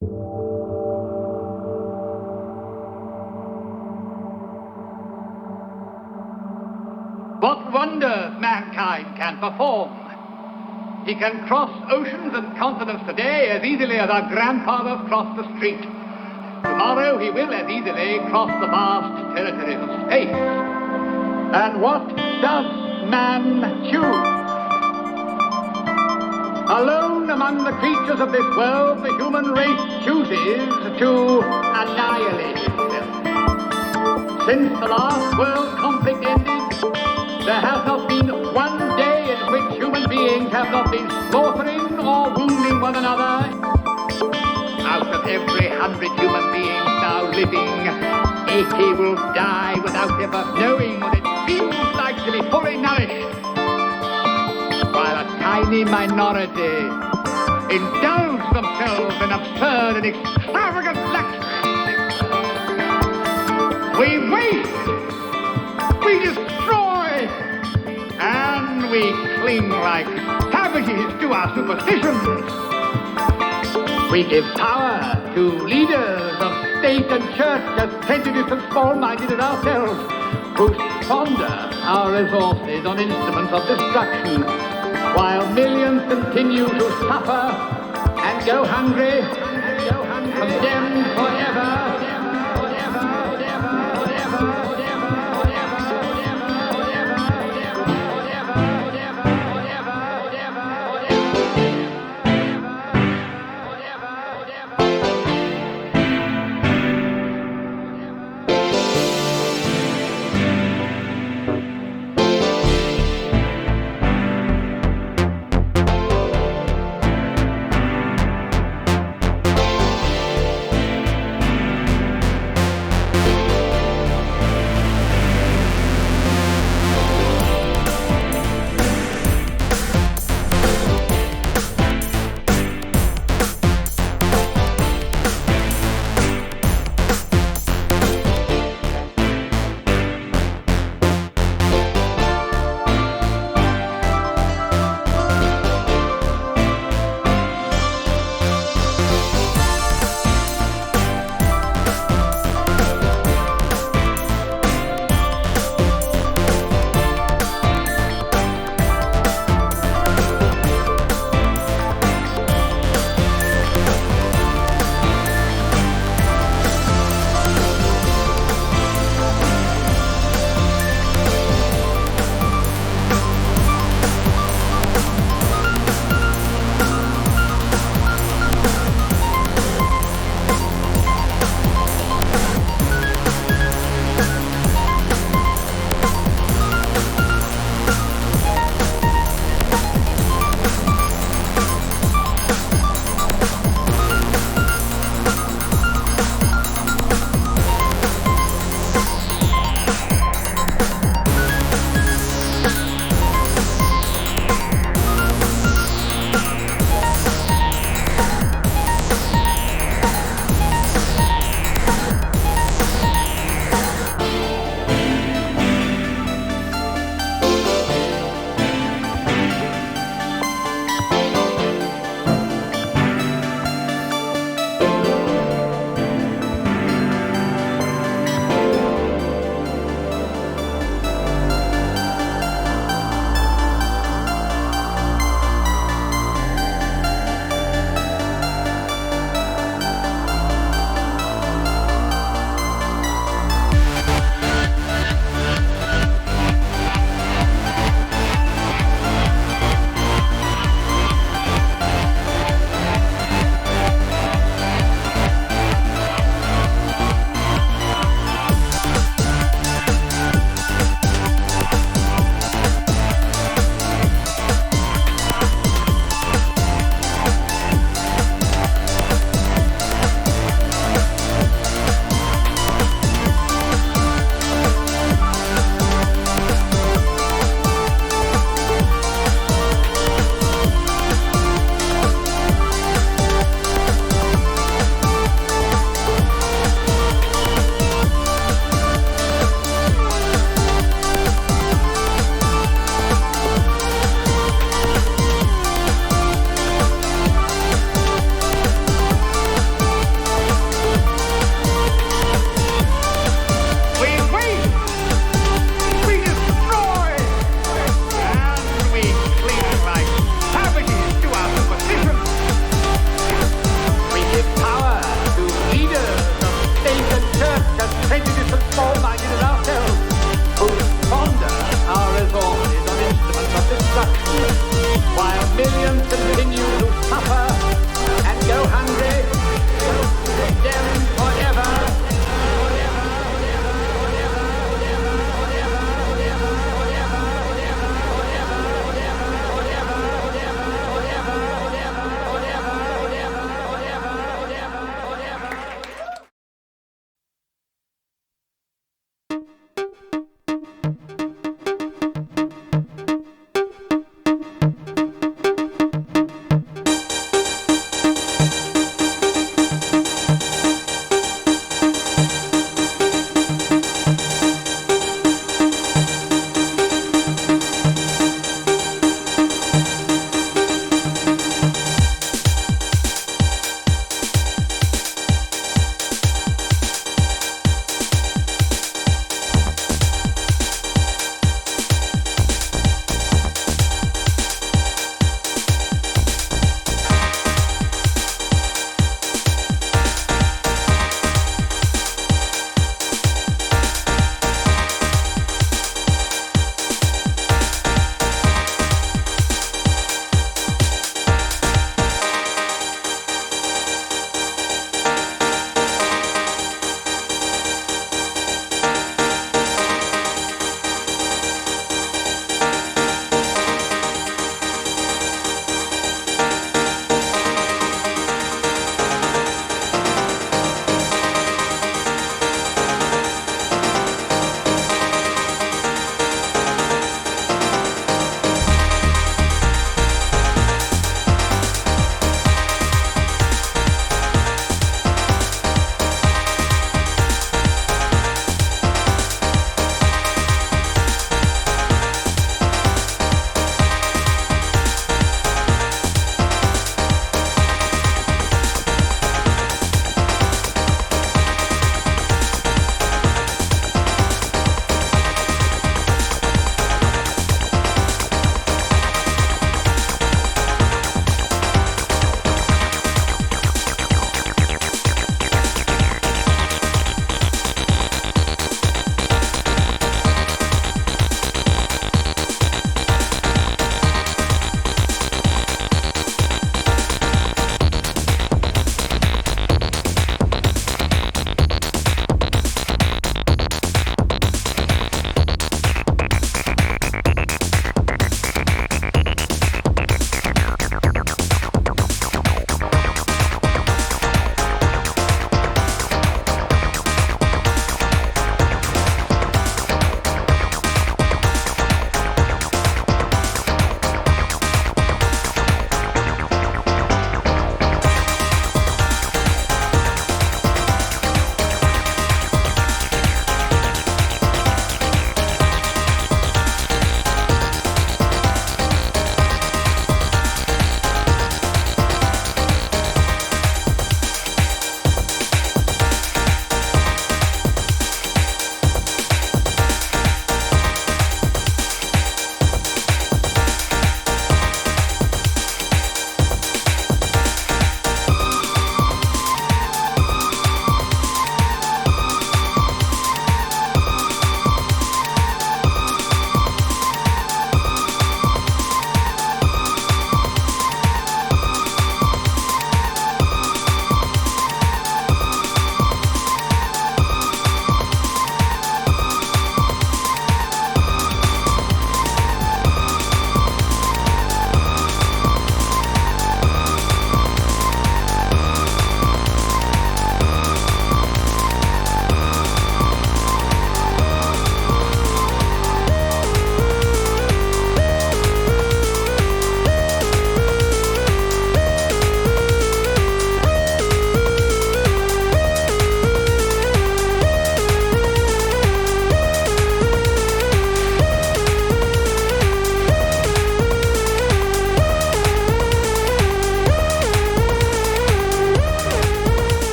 What wonders mankind can perform. He can cross oceans and continents today as easily as our grandfathers crossed the street. Tomorrow he will as easily cross the vast territories of space. And what does man choose? Alone among the creatures of this world, the human race chooses to annihilate itself. Since the last world conflict ended, there has not been one day in which human beings have not been slaughtering or wounding one another. Out of every 100 human beings now living, 80 will die without ever knowing what it feels like to be fully nourished, while a tiny minority indulge themselves in absurd and extravagant luxury. We waste, we destroy, and we cling like savages to our superstitions. We give power to leaders of state and church as prejudiced and small-minded as ourselves, who squander our resources on instruments of destruction, while millions continue to suffer and go hungry, condemned forever.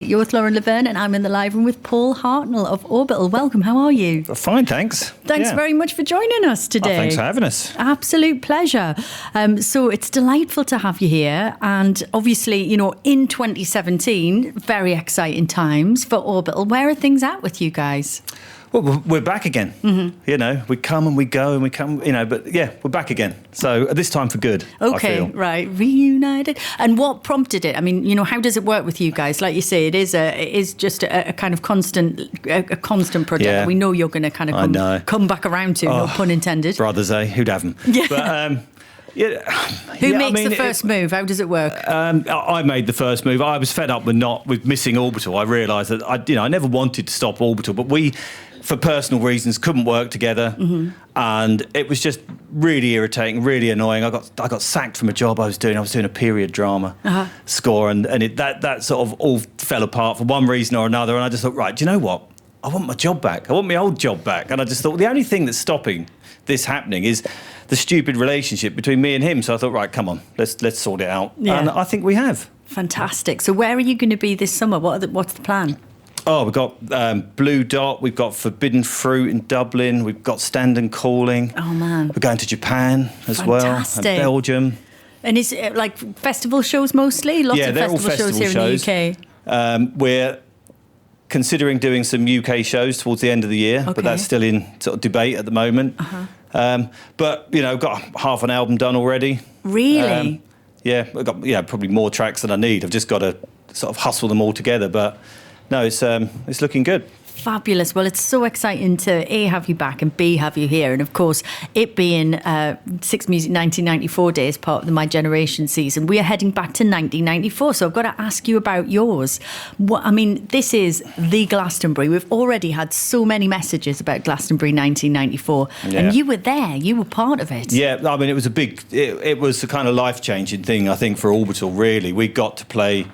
You're with Lauren Laverne and I'm in the live room with Paul Hartnell of Orbital. Welcome, how are you? Fine, thanks. Thanks very much for joining us today. Thanks for having us. Absolute pleasure. So it's delightful to have you here. And obviously, in 2017, very exciting times for Orbital. Where are things at with you guys? Well, we're back again. Mm-hmm. We come and we go and we come, but yeah, we're back again. So this time for good. Okay, I feel. Right. Reunited. And what prompted it? I mean, how does it work with you guys? Like you say, it is just a kind of constant project. Yeah. We know you're going to kind of come back around to, no pun intended. Brothers, who'd have them? Yeah. But, Who makes the first move? How does it work? I made the first move. I was fed up with missing Orbital. I realised that I never wanted to stop Orbital, but we, for personal reasons, couldn't work together, and it was just really irritating, really annoying. I got sacked from a job I was doing. I was doing a period drama score, and that sort of all fell apart for one reason or another. And I just thought, right, do you know what? I want my job back. I want my old job back. And I just thought the only thing that's stopping this happening is the stupid relationship between me and him. So I thought, right, come on, let's sort it out. Yeah. And I think we have. Fantastic. So where are you going to be this summer? What's the plan? Oh, we've got Blue Dot, we've got Forbidden Fruit in Dublin, we've got Stand and Calling. Oh, man. We're going to Japan as well, and Belgium. And is it like festival shows mostly? Lots of they're all festival shows here in the UK. We're considering doing some UK shows towards the end of the year, but that's still in sort of debate at the moment. But, I've got half an album done already. Really? I've got probably more tracks than I need. I've just got to sort of hustle them all together, but no, it's looking good. Fabulous. Well, it's so exciting to A, have you back, and B, have you here. And of course, it being Six Music 1994 Day as part of the My Generation season, we are heading back to 1994. So I've got to ask you about yours. This is the Glastonbury. We've already had so many messages about Glastonbury 1994. Yeah. And you were there. You were part of it. Yeah, it was it was a kind of life-changing thing, I think, for Orbital, really. We got to play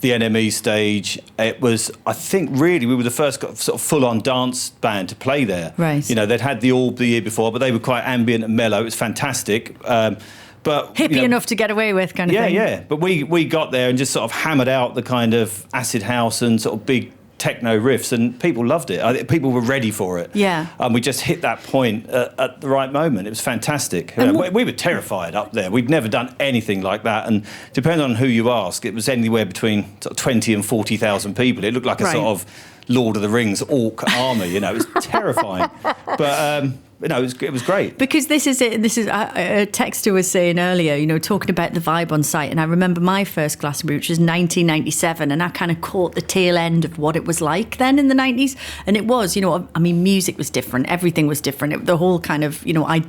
the NME stage. It was, I think, really, we were the first sort of full-on dance band to play there. Right. They'd had the Orb the year before, but they were quite ambient and mellow. It was fantastic. But hippie enough to get away with, kind of thing. Yeah. But we got there and just sort of hammered out the kind of acid house and sort of big techno riffs, and people loved it. People were ready for it. Yeah. And we just hit that point at the right moment. It was fantastic. We were terrified up there. We'd never done anything like that, and depending on who you ask, it was anywhere between sort of 20 and 40,000 people. It looked like a sort of Lord of the Rings orc army. It was terrifying. But it was great. Because this is a texter was saying earlier, talking about the vibe on site. And I remember my first Glastonbury, which was 1997, and I kind of caught the tail end of what it was like then in the 90s. And it was, music was different. Everything was different. The whole kind of,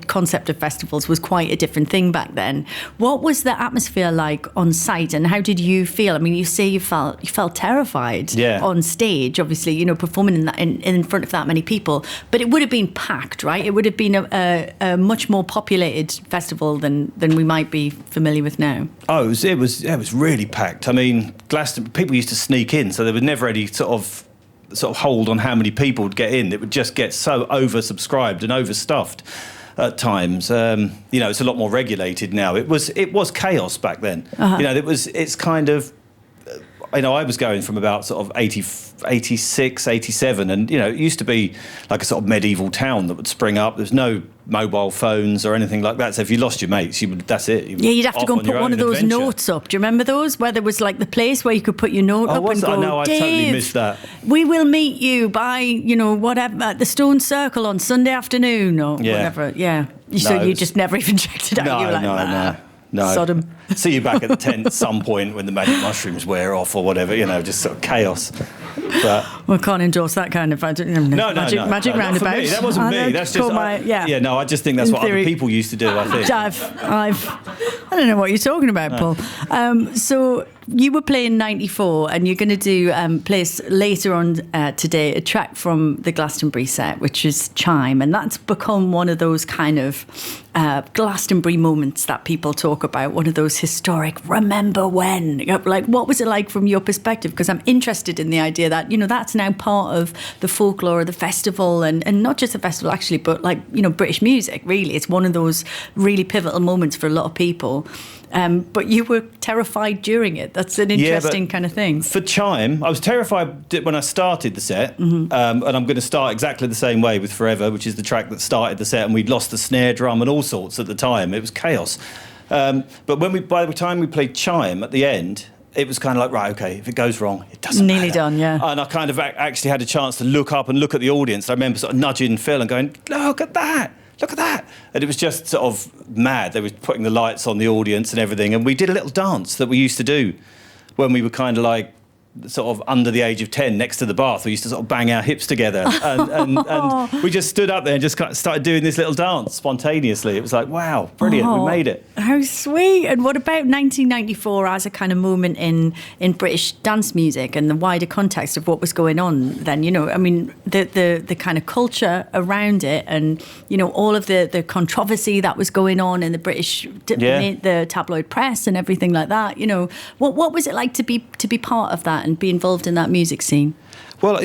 concept of festivals was quite a different thing back then. What was the atmosphere like on site, and how did you feel? You say you felt terrified on stage, obviously, performing in front of that many people. But it would have been packed, right? It would have been a much more populated festival than we might be familiar with now. Oh, it was really packed. Glastonbury, people used to sneak in, so there was never any sort of hold on how many people would get in. It would just get so oversubscribed and overstuffed at times. It's a lot more regulated now. It was chaos back then. It's kind of. I was going from about sort of 86, 87, and, it used to be like a sort of medieval town that would spring up. There's no mobile phones or anything like that. So if you lost your mates, that's it. You'd have to go and put one of those notes up. Do you remember those? Where there was like the place where you could put your note up and go, no, I totally missed that. We will meet you by, whatever, at the Stone Circle on Sunday afternoon or whatever. Yeah. So you just never even checked it out. No. Sodom. See you back at the tent at some point when the magic mushrooms wear off or whatever, just sort of chaos. But I can't endorse that kind of magic roundabout. That wasn't me. That's just I just think that's what other people used to do. I think. I don't know what you're talking about, Paul. So you were playing 94, and you're going to do play later on today a track from the Glastonbury set, which is Chime, and that's become one of those kind of Glastonbury moments that people talk about. One of those historic. Remember when? Like, what was it like from your perspective? Because I'm interested in the idea that that's now part of the folklore of the festival, and not just the festival actually, but like British music. Really, it's one of those really pivotal moments for a lot of people. but you were terrified during it. That's an interesting kind of thing. For Chime, I was terrified when I started the set, and I'm going to start exactly the same way with Forever, which is the track that started the set, and we'd lost the snare drum and all sorts at the time. It was chaos. But by the time we played Chime at the end, it was kind of like, right, okay, if it goes wrong, it doesn't matter. Nearly done, yeah. And I kind of actually had a chance to look up and look at the audience. I remember sort of nudging Phil and going, look at that. Look at that. And it was just sort of mad. They were putting the lights on the audience and everything. And we did a little dance that we used to do when we were kind of like sort of under the age of 10 next to the bath. We used to sort of bang our hips together. And we just stood up there and just kind of started doing this little dance spontaneously. It was like, wow, brilliant. We made it. How sweet. And what about 1994 as a kind of moment in British dance music and the wider context of what was going on then? You know, I mean, the kind of culture around it and, you know, all of the controversy that was going on in the British, the tabloid press and everything like that. You know, what was it like to be part of that and be involved in that music scene? Well,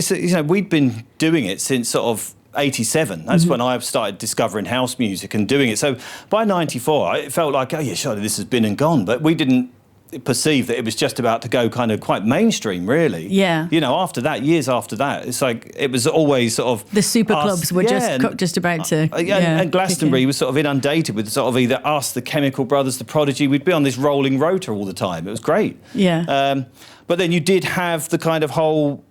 we'd been doing it since sort of 87. That's when I started discovering house music and doing it. So by 94, it felt like, oh yeah, surely this has been and gone. But we didn't perceive that it was just about to go kind of quite mainstream, really. Yeah. You know, after that, years after that, it's like it was always sort of the super clubs were just about to. And Glastonbury was sort of inundated with sort of either us, the Chemical Brothers, the Prodigy. We'd be on this rolling rota all the time. It was great. Yeah. But then you did have the kind of whole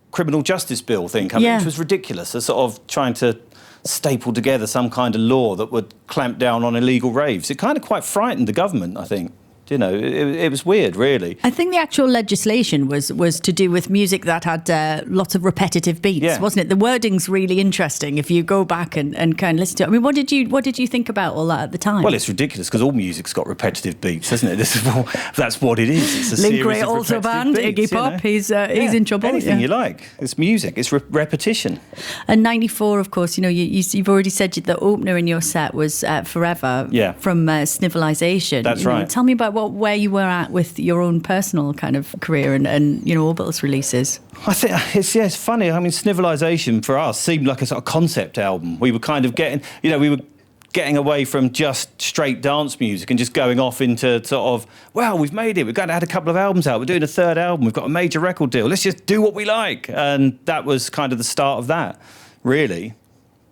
criminal justice bill thing coming, which was ridiculous. A sort of trying to staple together some kind of law that would clamp down on illegal raves. It kind of quite frightened the government, I think. You know, it was weird, really. I think the actual legislation was to do with music that had lots of repetitive beats, wasn't it? The wording's really interesting if you go back and kind of listen to it. I mean, what did you think about all that at the time? Well, it's ridiculous because all music's got repetitive beats, hasn't it? That's what it is. It's a Link series Ray of also band, beats, Iggy Pop, he's in trouble. Anything you like. It's music. It's repetition. And 94, of course, you know, you've already said the opener in your set was Forever from Snivelization. That's right. Tell me about where you were at with your own personal kind of career and you know, Orbital's releases. I think it's funny. I mean, Snivelization for us seemed like a sort of concept album. We were kind of getting away from just straight dance music and just going off into sort of, well, we've made it. We've had a couple of albums out. We're doing a third album. We've got a major record deal. Let's just do what we like. And that was kind of the start of that, really.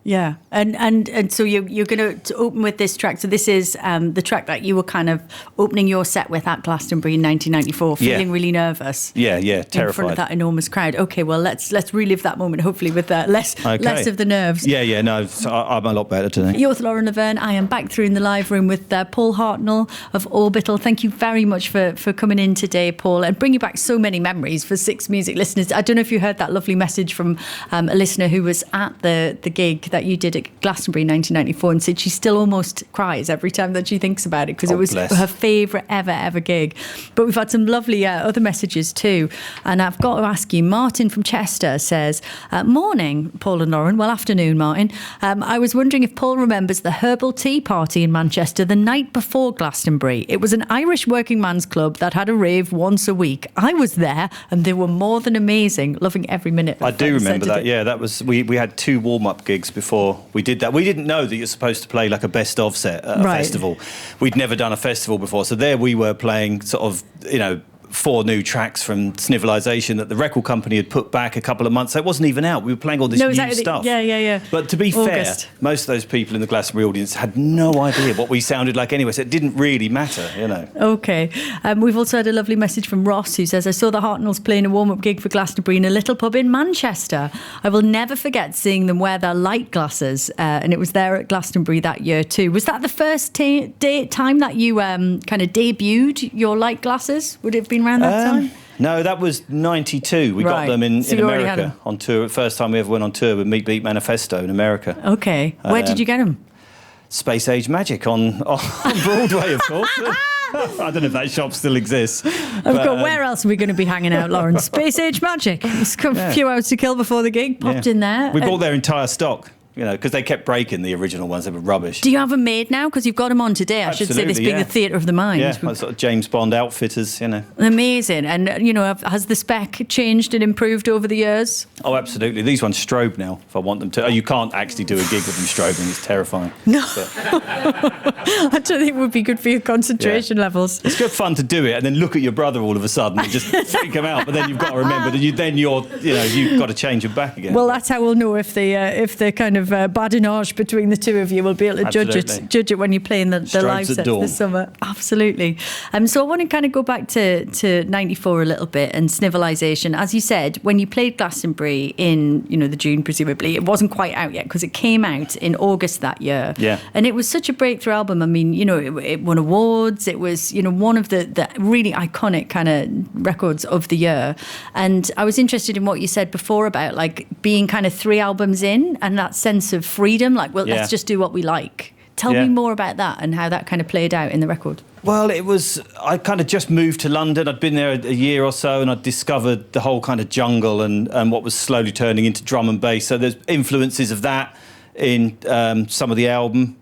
Yeah, and so you're going to open with this track. So this is the track that you were kind of opening your set with at Glastonbury in 1994, feeling really nervous. Yeah, terrified. In front of that enormous crowd. Okay, well, let's relive that moment, hopefully with less of the nerves. Yeah, no, I'm a lot better today. You're with Lauren Laverne. I am back through in the live room with Paul Hartnell of Orbital. Thank you very much for coming in today, Paul, and bringing back so many memories for Six Music listeners. I don't know if you heard that lovely message from a listener who was at the gig that you did at Glastonbury in 1994 and said she still almost cries every time that she thinks about it because it was her favourite ever gig. But we've had some lovely other messages too, and I've got to ask you, Martin from Chester says, morning Paul and Lauren. Well, afternoon Martin. I was wondering if Paul remembers the Herbal Tea Party in Manchester the night before Glastonbury. It was an Irish working man's club that had a rave once a week. I was there and they were more than amazing, loving every minute. I do remember that. Yeah, that was we had 2 warm-up gigs before we did that. We didn't know that you're supposed to play like a best of set at a festival. We'd never done a festival before, so there we were playing sort of, you know, 4 new tracks from Snivelization that the record company had put back a couple of months. So it wasn't even out. We were playing all this new stuff. Yeah. But to be fair, most of those people in the Glastonbury audience had no idea what we sounded like anyway, so it didn't really matter, you know. Okay. We've also had a lovely message from Ross who says, I saw the Hartnells playing a warm-up gig for Glastonbury in a little pub in Manchester. I will never forget seeing them wear their light glasses, and it was there at Glastonbury that year too. Was that the first time that you kind of debuted your light glasses? Would it have been around that time? No, that was 92. We got them in America on tour. First time we ever went on tour with Meat Beat Manifesto in America. Okay. Where did you get them? Space Age Magic on Broadway, of course. I don't know if that shop still exists. Where else are we going to be hanging out, Lauren? Space Age Magic. It's got a few hours to kill before the gig. Popped in there. We bought their entire stock. you know, because they kept breaking the original ones. They were rubbish. Do you have them made now? Because you've got them on today. I should say this being a theatre of the mind. Yeah, like sort of James Bond outfitters, you know. Amazing. And, you know, has the spec changed and improved over the years? Oh, absolutely. These ones strobe now, if I want them to. Oh, you can't actually do a gig with them strobing. It's terrifying. No. I don't think it would be good for your concentration levels. It's good fun to do it and then look at your brother all of a sudden and just freak him out. But then you've got to remember that you've got to change them back again. Well, that's how we'll know if the kind of badinage between the two of you will be able to judge it when you're playing the live sets this summer. Absolutely. So I want to kind of go back to 94 a little bit and Snivelisation. As you said, when you played Glastonbury in, you know, the June, presumably, it wasn't quite out yet because it came out in August that year. Yeah. And it was such a breakthrough album. I mean, you know, it won awards. It was, you know, one of the really iconic kind of records of the year. And I was interested in what you said before about like being kind of 3 albums in and that sense of freedom, like, well, let's just do what we like. Tell me more about that and how that kind of played out in the record. Well, I kind of just moved to London. I'd been there a year or so and I'd discovered the whole kind of jungle and what was slowly turning into drum and bass. So there's influences of that in some of the album.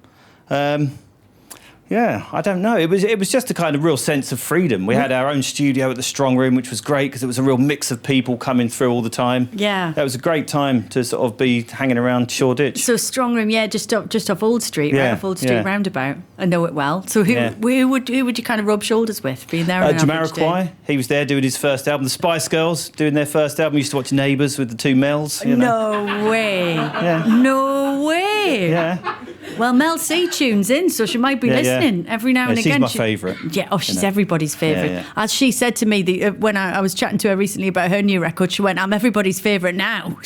Yeah, I don't know. It was just a kind of real sense of freedom. We had our own studio at the Strong Room, which was great because it was a real mix of people coming through all the time. Yeah. That was a great time to sort of be hanging around Shoreditch. So Strong Room, just off Old Street, right off Old Street roundabout. I know it well. So who would you kind of rub shoulders with being there? Jamiroquai, he was there doing his first album. The Spice Girls doing their first album. We used to watch Neighbours with the 2 Mels. You know? No way. Yeah. No way. Yeah. Well, Mel C tunes in, so she might be listening every now and again. She's my favourite. Yeah, she's everybody's favourite. Yeah. As she said to me when I was chatting to her recently about her new record, she went, "I'm everybody's favourite now."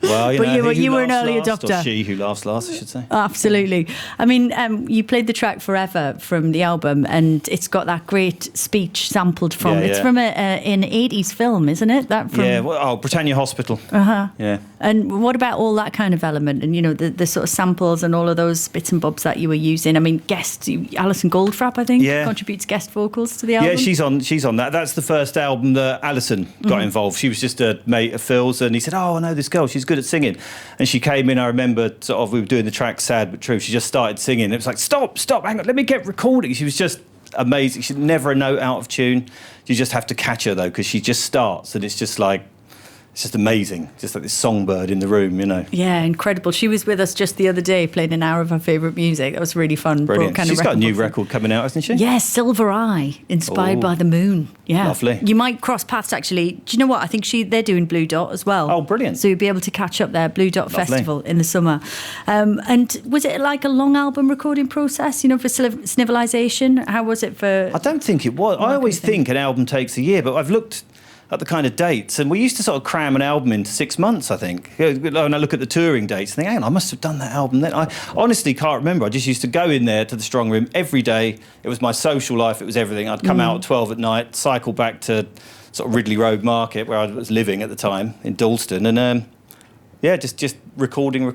Well, you were an early adopter. Or she who laughs last, I should say. Absolutely. I mean, you played the track Forever from the album, and it's got that great speech sampled from. It's from an 80s film, isn't it? Britannia Hospital. Yeah. And what about all that kind of element and, you know, the sort of samples and all of those bits and bobs that you were using? I mean, Alison Goldfrapp, I think, contributes guest vocals to the album. Yeah, she's on that. That's the first album that Alison got involved. She was just a mate of Phil's and he said, "Oh, I know this girl, she's good at singing." And she came in, I remember, we were doing the track Sad But True. She just started singing. It was like, stop, hang on, let me get recording. She was just amazing. She's never a note out of tune. You just have to catch her, though, because she just starts and it's just like, it's just amazing, just like this songbird in the room, you know. Yeah, incredible. She was with us just the other day playing an hour of her favourite music. That was really fun. Brilliant. She's got a new record coming out, hasn't she? Yes, Silver Eye, inspired by the moon. Yeah. Lovely. You might cross paths, actually. Do you know what? I think they're doing Blue Dot as well. Oh, brilliant. So you'll be able to catch up there, Blue Dot Festival in the summer. And was it like a long album recording process, you know, for Snivelisation? How was it for... I don't think it was. I always think an album takes a year, but I've looked at the kind of dates, and we used to sort of cram an album into 6 months, I think. When I look at the touring dates, I think, hang on, I must have done that album then. I honestly can't remember. I just used to go in there to the Strong Room every day. It was my social life. It was everything. I'd come out at 12 at night, cycle back to sort of Ridley Road Market, where I was living at the time, in Dalston, and just recording.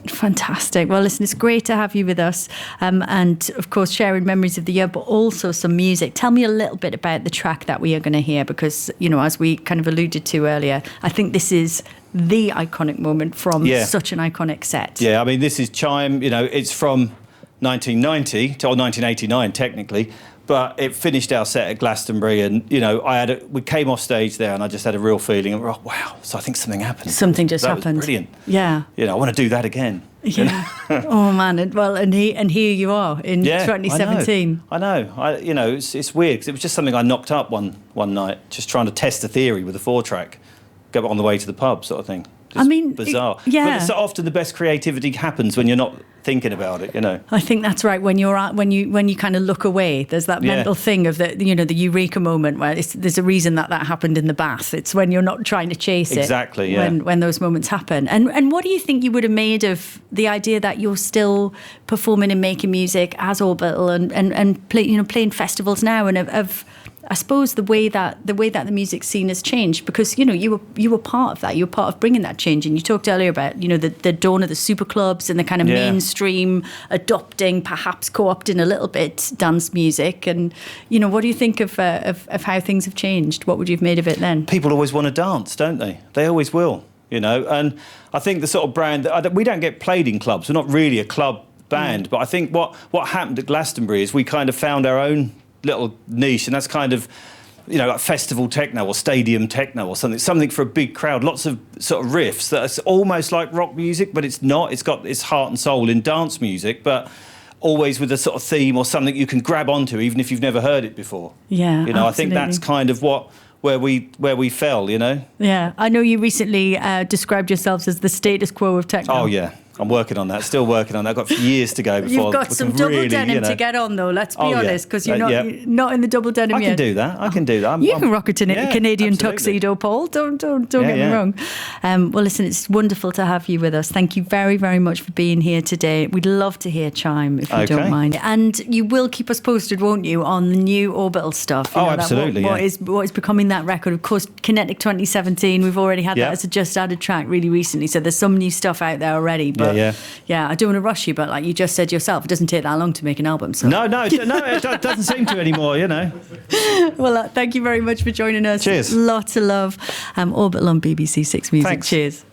Fantastic. Well, listen, it's great to have you with us, and of course sharing memories of the year, but also some music. Tell me a little bit about the track that we are going to hear, because, you know, as we kind of alluded to earlier, I think this is the iconic moment from such an iconic set. Yeah, I mean, this is Chime. You know, it's from 1990 or 1989 technically. But it finished our set at Glastonbury, and you know, we came off stage there, and I just had a real feeling of, oh, wow! So I think something happened. Something just happened. Was brilliant. Yeah. You know, I want to do that again. Yeah. Oh man! And here you are in 2017. I know. You know, it's weird because it was just something I knocked up one night, just trying to test a theory with a 4-track, go on the way to the pub, sort of thing. Just bizarre. But so often the best creativity happens when you're not thinking about it, you know. I think that's right. When you kind of look away, there's that mental thing of the eureka moment where there's a reason that happened in the bath. It's when you're not trying to chase it. Exactly. Yeah. When those moments happen. And what do you think you would have made of the idea that you're still performing and making music as Orbital and playing festivals now, and of I suppose the way that the music scene has changed, because you know you were part of that. You were part of bringing that change, and you talked earlier about the dawn of the super clubs and the kind of mainstream adopting, perhaps co-opting a little bit dance music. And what do you think of how things have changed? What would you have made of it then? People always want to dance, don't they? They always will. you know. And I think the sort of brand we don't get played in clubs. We're not really a club band, but I think what happened at Glastonbury is we kind of found our own little niche, and that's kind of, you know, like festival techno or stadium techno or something for a big crowd. Lots of sort of riffs that are almost like rock music, but it's not. It's got its heart and soul in dance music, but always with a sort of theme or something you can grab onto, even if you've never heard it before. Yeah, you know, absolutely. I think that's kind of where we fell, you know. Yeah, I know you recently described yourselves as the status quo of techno. Oh yeah. I'm working on that. Still working on that. I've got years to go before. You've got some double really, denim to get on, though. Let's be honest, because you're not in the double denim yet. I can do that. You can rock a Canadian absolutely. tuxedo, Paul. Don't get me wrong. Well, listen, it's wonderful to have you with us. Thank you very, very much for being here today. We'd love to hear Chime, if you don't mind. And you will keep us posted, won't you, on the new Orbital stuff? You know, absolutely. What is becoming that record? Of course, Kinetic 2017. We've already had that as a just added track really recently. So there's some new stuff out there already. But yeah, I don't want to rush you, but like you just said yourself, it doesn't take that long to make an album. So. No, it doesn't seem to anymore, you know. Well, thank you very much for joining us. Cheers. Lots of love. Orbital on BBC Six Music. Thanks. Cheers.